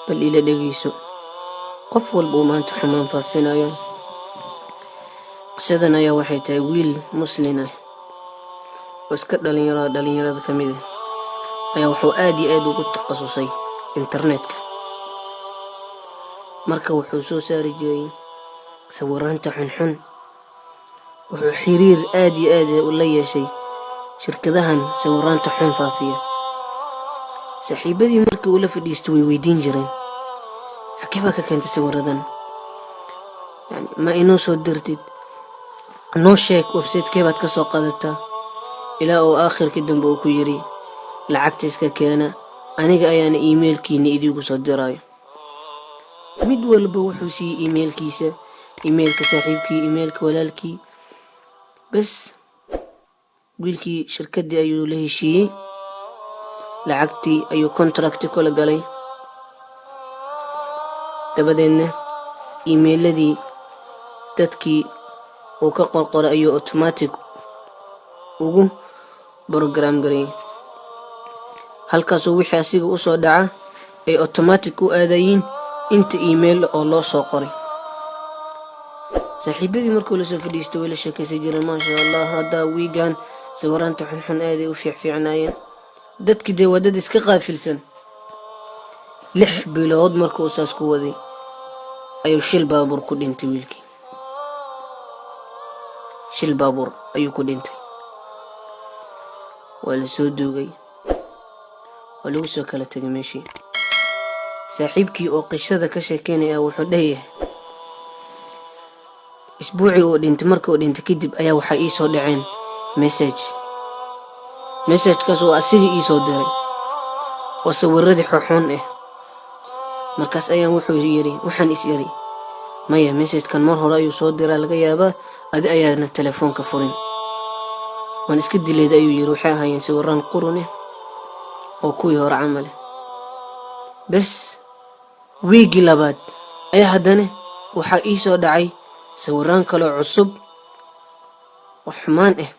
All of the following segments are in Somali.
bal ila dhageyso qof walba maanta xumaan faafinayo qisadan ayaa waxay tahay wiil muslim ah oo iska dhalinyarada kamid ah ayaa wuxuu aad iyo aad ugu takhasusay internetka marka wuxuu soo saari jiray sawiranta xunxun wuxuu xiriir aad iyo aad u la yeeshay shirkadahan sawiranta xun faafiya saaxiibadii markii uu la fadhiistay way weydiin jireen xakiba ka keentay sawiradan yani ma inoo soo dirtid noo sheeg website baad ka soo qaadataa ilaa oo aakhirkii dambe uu ku yiri lacagta iska keena aniga ayaana emailkiina idigu soo diraayo mid walba wuxuu siiyay emailkiisa emailka saaxiibkii emailka walaalkii bas wiilkii shirkadii ayuu la heshiiyay lacagtii ayuu contract kula galay dabadeedna emailadii dadkii uu ka qorqoray ayuu automatic ugu program gareeyay halkaas wixii asiga u soo dhaca ay automatic u aadayin inta email oo loo soo qoray saaxiibadii markuu la soo fadhiistay wala sheekaysan jiray ma sha Allah hada wiigan sawiranta xunxun aad ay u fiicnaayeen dadkii de wadad iska qaafilsan 6 bilood markuu saas ku waday ayuu shil baabuur ku dhintay wiilkii shil baabuur ayuu ku dhintay wala soo duugay wala soo kala tagay meeshii saaxiibkii oo qishada ka sheekeynaya wuxuu dhahay isbuuci oo dhintay markii uu dhintay kadib ayaa waxa ii soo dhaceen message kaas oo asiga ii soo diray oo sawiradii xun ah markaas ayaan wuxuu yiri waxaan is yiri maya message-kan mar hore ayuu soo diray laga yaabaa adi ayaana telefoonka furin waan iska dileed ayuu yiri waxay ahaayeen sawiran qurun ah oo kuwii hore camal bas wiigi labaad ayaa haddana waxa ii soo dhacay sawiran kale cusub oo xumaan ah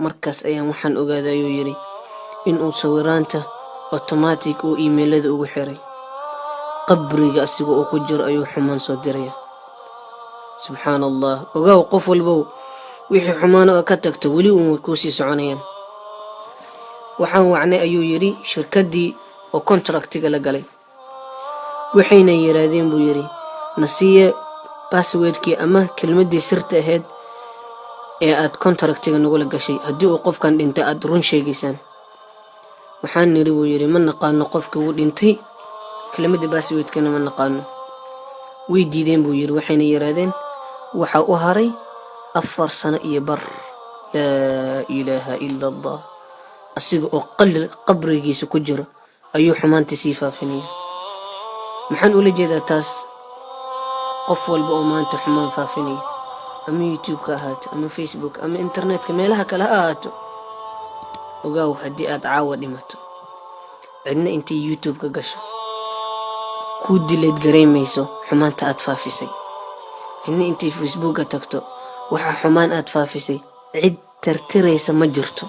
markaas ayaan waxaan ogaaday ayuu yiri in uu sawiranta automatic oo emailada ugu xiray qabriga asiga oo ku jiro ayuu xumaan soo diray subhanallah ogaw qof walba wixii xumaan oo ka tagto wali uu ku sii soconayaan waxaan wacnay ayuu yiri shirkadii oo contractiga la galay waxayna yiraahdeen buu yiri nasiye passwordkii ama kelmadii sirta ahayd ee aad contractiga nagu la gashay hadii uu qofkan dhintay aad run sheegaysaan waxaan niri wuu yiri ma naqaano qofka uu dhintay kelmadii passwordkana ma naqaano way diideen buu yiri waxayna yiraahdeen waxa uu haray 4 sano iyo bar la ilaaha illa allah asiga oo qabrigiisa ku jiro ayuu xumaantii sii faafinaya maxaan ula jeedaa taas qof walba oo maanta xumaan faafinaya ama YouTube ka ahaato ama Facebook ama internetka meelaha kale ahaato ogaaw hadii aad caawa dhimato cidna intii YouTube ka gasho ku dileed gareemayso xumaanta aad faafisay cidna intii Facebook ka tagto waxa xumaan aad faafisay cid tirtiraysa ma jirto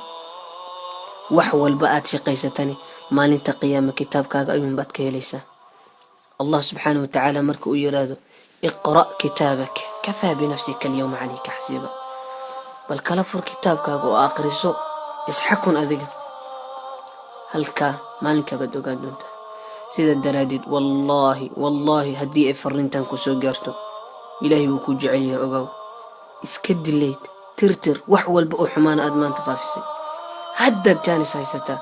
wax walba aad shaqaysatani maalinta qiyaama kitaabkaaga ayuun baad ka helaysaa Allah subhanahu wa ta'ala markuu yiraahdo اقرأ كتابك كفى بنفسك اليوم عليك حسيبا بل كلفر كتابك وآقرسو اسحكن أذيك هلكا مالك بدو قادونتا سيد الدراديد والله هدي افرنتان كسو جارتو إلهي وكو جعلي أغاو اسكد الليت ترتر وحول بقو حمان أدمان تفافسي هدى التاني سايستا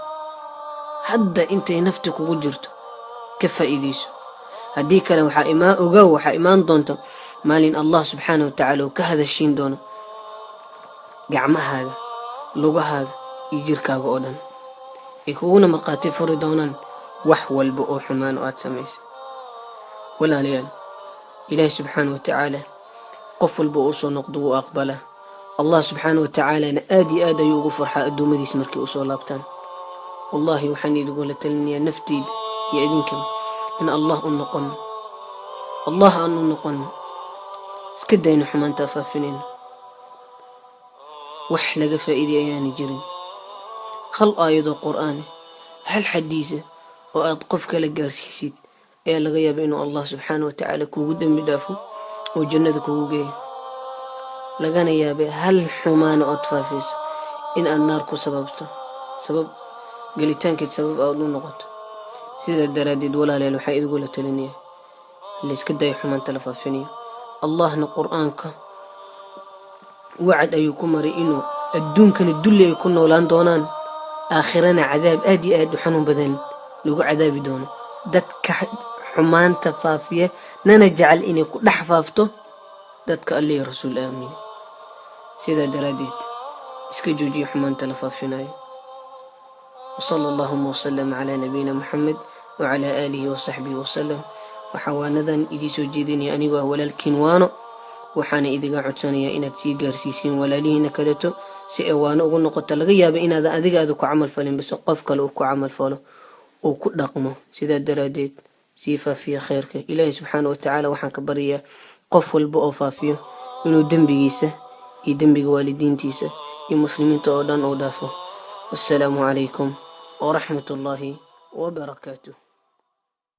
هدى انت نفتك وجرتو كفى إذيسو هدي كلا وحا إيمان أغاو وحا إيمان دونتا مالين الله سبحانه وتعالى وكهذا الشين دونا قعما هذا لغا هذا يجيركا قودان يكونا مرقاتي فردونا وحول بقو حمان وآت سميس ولا ليال إلهي سبحانه وتعالى قفل بقوصو نقضو وأقبله الله سبحانه وتعالى نآدي يغفر حق مدي اسمركي أصول لابتان والله وحني تقول تلني نفتيد يا إذنكم إن الله أنقن اسكدين حمان تافافنين وحلق فائدي أياني جرين هل آية القرآن هل حديثة oo aad qof kale gaarsiisid ayaa laga yaabaa inuu Allah subxaanahu wa tacaala kuugu dembi dhaafo oo jannada kuugu geeyo. lagana yaabee hal xumaana ood faafiso in aad naar ku sababto sabab gelitaankeed sabab aad u noqoto. sidaa daraaddeed walaalayaal waxaa idugula talinaya la iska dayo xumaanta la faafinayo. allahna qur'aanka wacd ayuu ku maray inuu adduunkana dulli ay ku noolaan doonaan, aakhirana cadaab aad iyo aad u xanuun badan lagu cadaabi doono dadka xumaanta faafiya nana jecel inay ku dhex faafto dadka alle iyo rasuul aamina. sidaa daraaddeed iska joojiya xumaanta la faafinayo. وصلى اللهم وسلم على نبينا محمد وعلى آله وصحبه وسلم. وحوانذا إذي سجدني أنيقه ولا الكنوانو وحانا إذي قاعدتانيا إنا تسيقار سيسين ولا ليهنا كدتو سيئوانو أقول نقطة لغيابا إنا ذا أذيق أذوكو عمل فالين بس قفك لأوكو عمل فالو وكو رقمه. سيدا دراديت سيفا فيها خيرك إلهي سبحانه وتعالى وحان كبرية قف والبؤفا فيه إنو دنبقيسة يدنبق والدين تيسة المسلمين تأودان أودافه. والسلام عليكم ورحمة الله وبركاته.